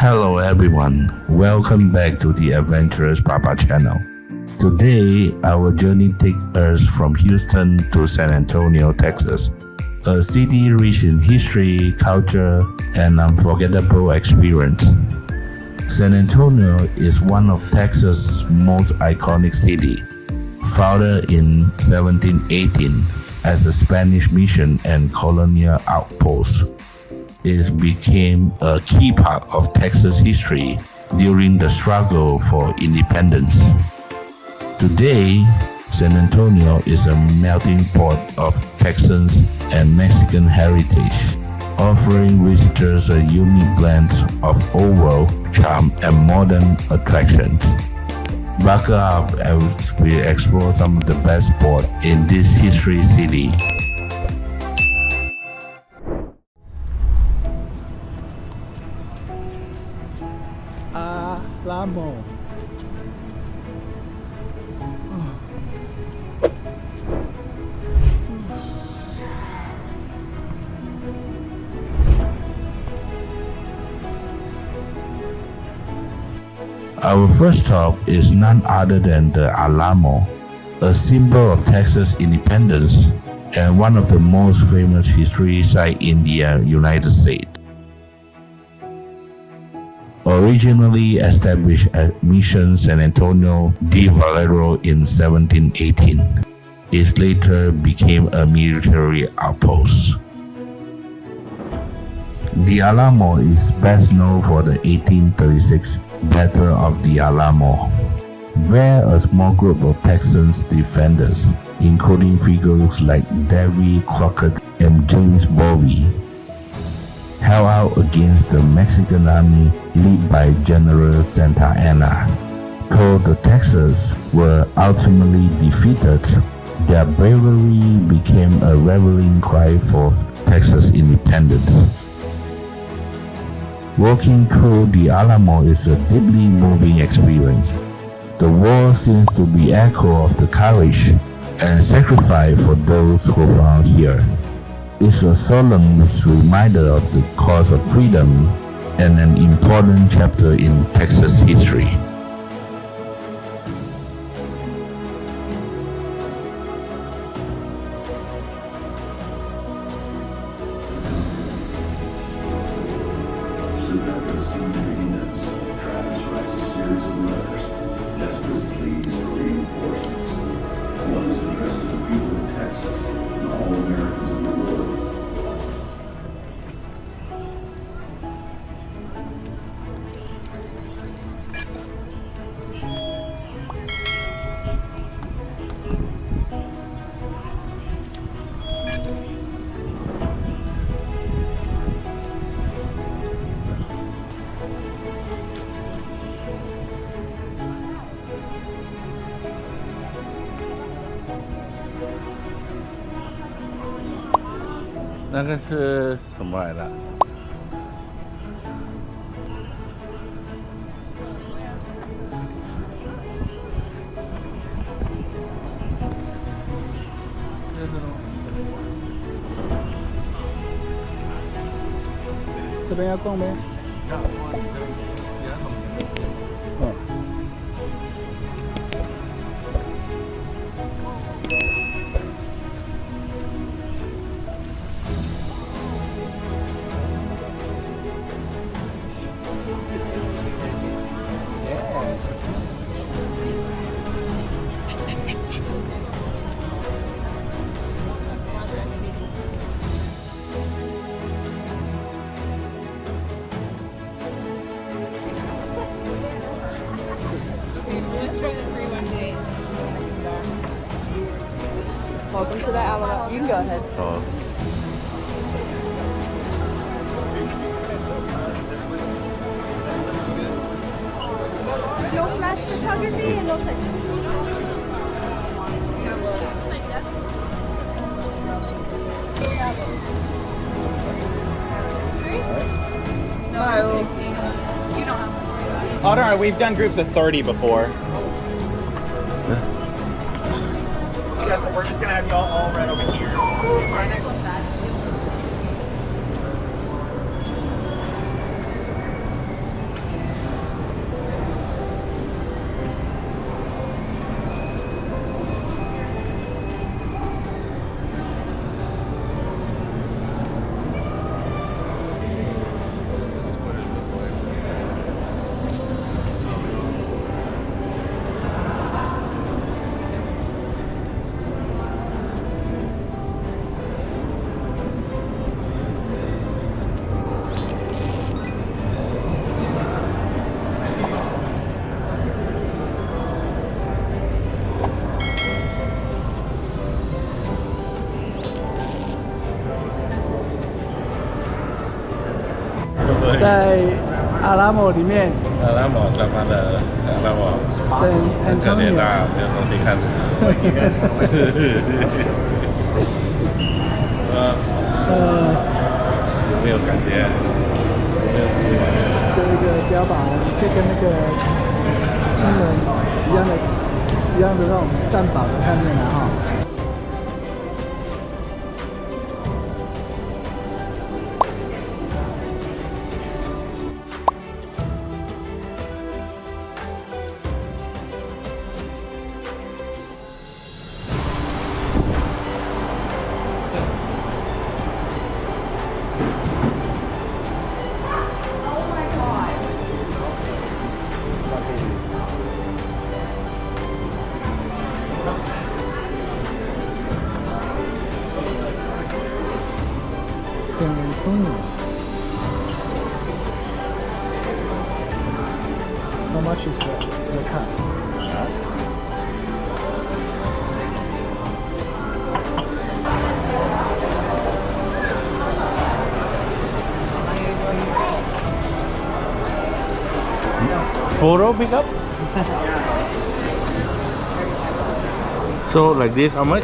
Hello everyone, welcome back to the Adventurous Papa channel. Today, our journey takes us from Houston to San Antonio, Texas, a city rich in history, culture, and unforgettable experience. San Antonio is one of Texas' most iconic cities. Founded in 1718 as a Spanish mission and colonial outpost, it became a key part of Texas history during the struggle for independence. Today, San Antonio is a melting pot of Texan and Mexican heritage, offering visitors a unique blend of old-world charm and modern attractions. Buckle up as we explore some of the best spots in this history city. Alamo. Our first stop is none other than the Alamo, a symbol of Texas independence and one of the most famous history sites in the United States. Originally established at Mission San Antonio de Valero in 1718, it later became a military outpost. The Alamo is best known for the 1836 Battle of the Alamo, where a small group of Texas defenders, including figures like David Crockett and James Bowie, held out against the Mexican army led by General Santa Anna. Though the Texans were ultimately defeated, their bravery became a rallying cry for Texas independence. Walking through the Alamo is a deeply moving experience. The wall seems to be an echo of the courage and sacrifice for those who found here. It's a solemn reminder of the cause of freedom and an important chapter in Texas history.那个是什么来的？这边要逛呗。Welcome to the Alamo. You can go ahead. Oh. No flash photography and no pictures. So 16 of us. You don't have to worry about it. Oh, don't worry. We've done groups of 30 before. Yeah, so we're just gonna have y'all all right over here. Right next. 阿拉莫里面阿拉莫他妈的阿拉莫，很可怜啊，没有东西看。有没有感觉？这个碉堡就跟那个新闻一样的那种战堡的概念啊哈。San Antonio. How much is the cut? Photo pickup? So like this, how much?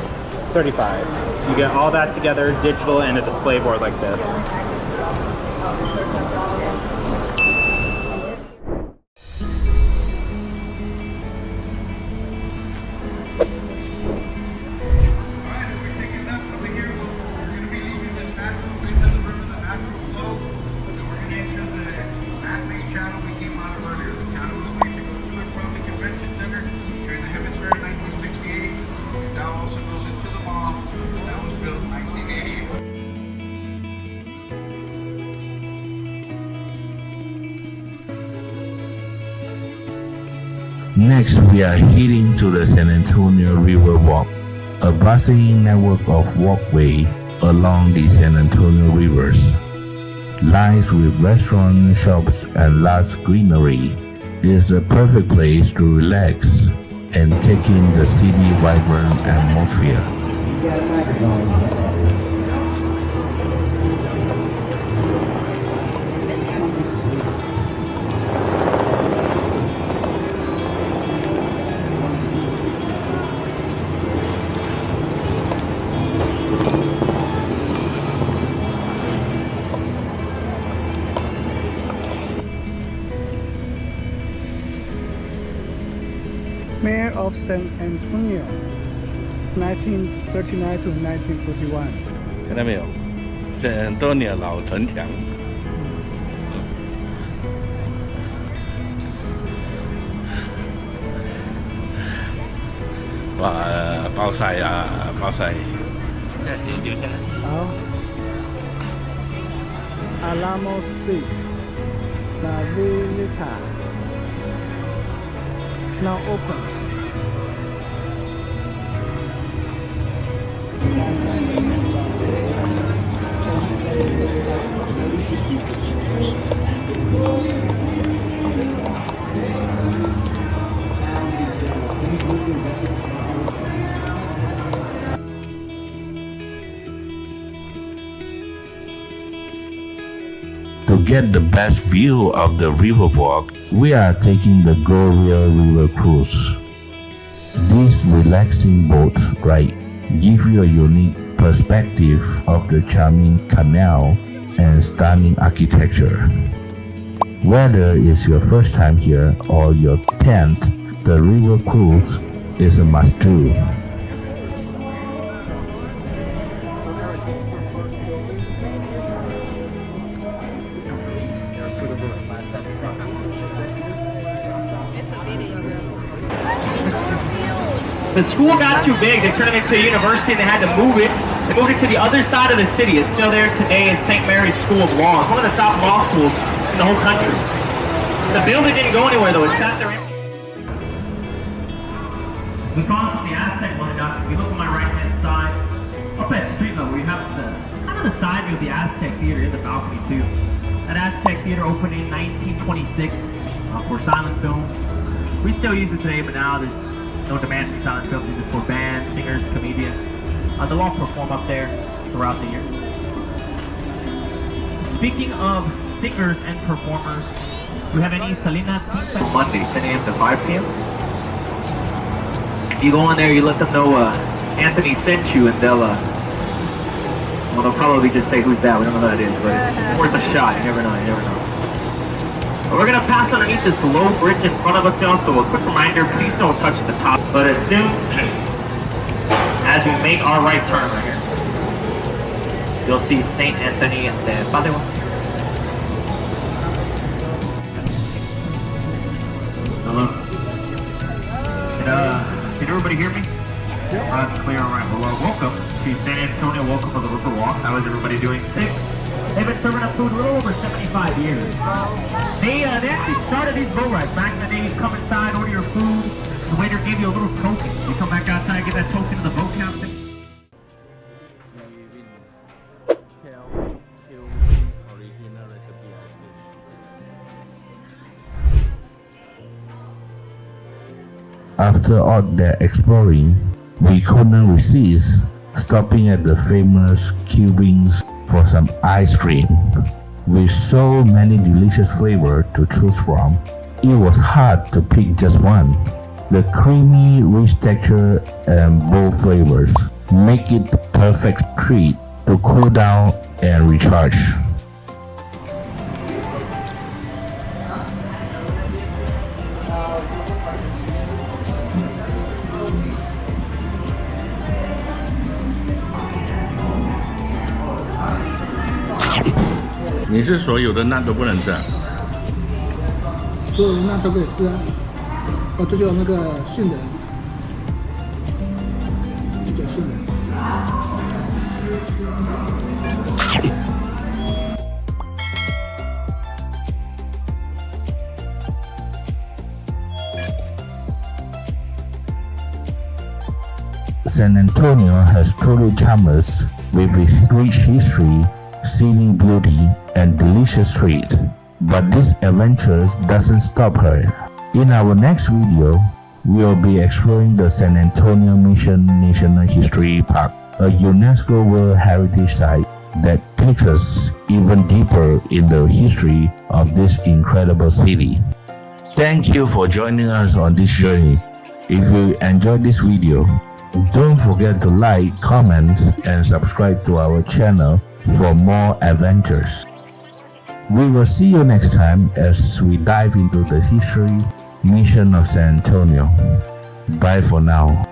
35. You get all that together, digital and a display board like this. Next, we are heading to the San Antonio River Walk, a bustling network of walkways along the San Antonio rivers. Lined with restaurants, shops, and lush greenery, it is a perfect place to relax and take in the city's vibrant atmosphere. Mayor of San Antonio, 1939 to 1941. 看到没有？San Antonio 老城墙。哇，暴晒啊，暴晒！先留下来。好 Alamo Street, La Villita, now open. To get the best view of the riverwalk, we are taking the Goria River Cruise. This relaxing boat ride gives you a unique perspective of the charming canal and stunning architecture. Whether it's your first time here or your 10th, the river cruise is a must-do. The school got too big, they turned it into a university and they had to move it. They moved it to the other side of the city. It's still there today as St. Mary's School of Law. It's one of the top law schools in the whole country. The building didn't go anywhere though, it sat there empty. We found from the Aztec Viaduct. If you look on my right hand side, up at street level, you have the kind of the side view of the Aztec Theater in the balcony too. That Aztec Theater opened in 1926 for silent films. We still use it today, but now there's no demand for silent films. It's for bands, singers, comedians. They'll all perform up there throughout the year. Speaking of singers and performers, We have any Salinas pizza Monday, 10 a.m. to 5 p.m. You go on there, you let them know Anthony sent you, and they'll probably just say who's that. We don't know who that is, but it's worth a shot. You never know. But we're gonna pass underneath this low bridge in front of us, y'all. So a quick reminder: please don't touch the top. But as soon as we make our right turn right here, you'll see Saint Anthony and the Padua. Hello. Can everybody hear me? Clear. All right. Well, welcome to San Antonio. Welcome to the River Walk. How is everybody doing? They've been serving up food a little over 75 years. They actually started these boat rides back in the day. You come inside, order your food. The waiter gave you a little token. You come back outside, get that token to the boat captain. After all that exploring, we couldn't resist stopping at the famous Q-Wings for some ice cream. With so many delicious flavors to choose from, it was hard to pick just one. The creamy, rich texture and bold flavors make it the perfect treat to cool down and recharge.你是所有的钠都不能吃啊？所有的那都可以吃啊。哦，这就有那个杏仁，这叫杏仁。San Antonio has truly charmed us with its rich history, scenic beauty, and delicious treat. But this adventure doesn't stop here. In our next video, we'll be exploring the San Antonio Mission National History Park, a UNESCO World Heritage Site that takes us even deeper in the history of this incredible city. Thank you for joining us on this journey. If you enjoyed this video, don't forget to like, comment, and subscribe to our channel for more adventures. We will see you next time as we dive into the history mission of San Antonio. Bye for now.